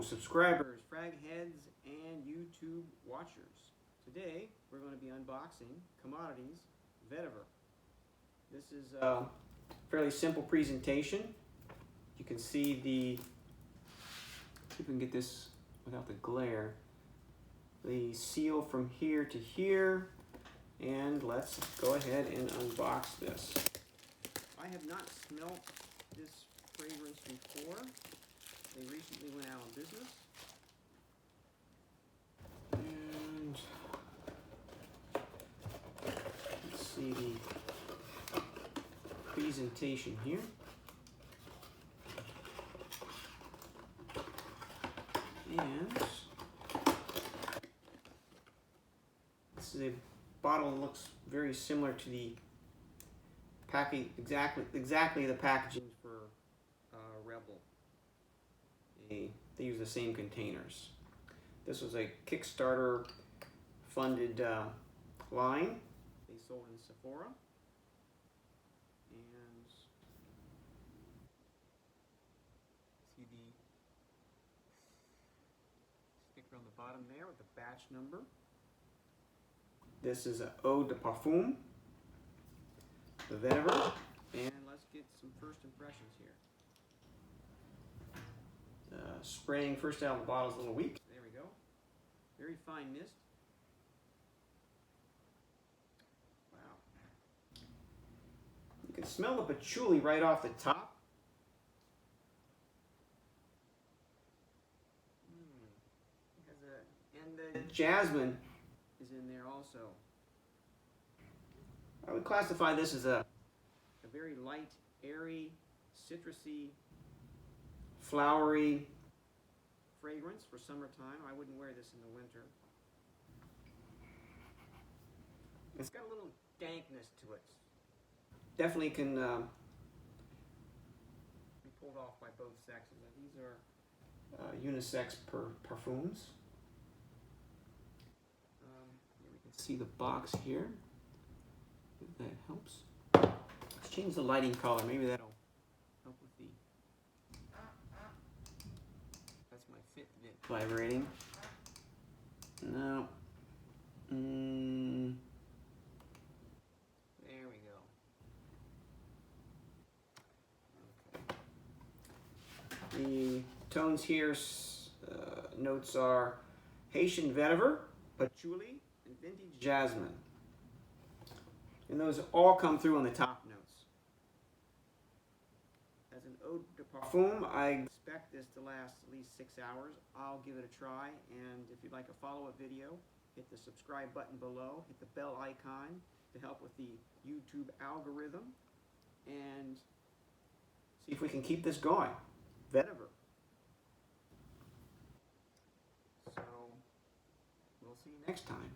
subscribers, frag heads, and YouTube watchers. Today we're going to be unboxing Commodity Vetiver. This is a fairly simple presentation. You can see see if we can get this without the glare. The seal from here to here, and let's go ahead and unbox this. I have not smelt this fragrance before. They recently went out of business. And let's see the presentation here. And this is a bottle that looks very similar to the package, exactly the packaging for Rebel. They use the same containers. This was a Kickstarter funded line. They sold in Sephora. And see the sticker on the bottom there with the batch number. This is an Eau de Parfum, the Vetiver, and let's get some first impressions here. Spraying first out of the bottle is a little weak. There we go. Very fine mist. Wow. You can smell the patchouli right off the top. And the jasmine is in there also. I would classify this as a very light, airy, citrusy, flowery fragrance for summertime. I wouldn't wear this in the winter. It's got a little dankness to it. Definitely can be pulled off by both sexes. These are unisex parfums. Here we can see the box here. If that helps. Let's change the lighting color. Maybe that'll help with the. That's my Fitbit vibrating. No. There we go. Okay. The tones here, notes are Haitian Vetiver, Patchouli, and Vintage Jasmine. And those all come through on the top notes. As an Eau de Parfum, I expect this to last at least 6 hours. I'll give it a try, and if you'd like a follow-up video, hit the subscribe button below, hit the bell icon to help with the YouTube algorithm, and see if we can keep this going. Vetiver. So, we'll see you next time.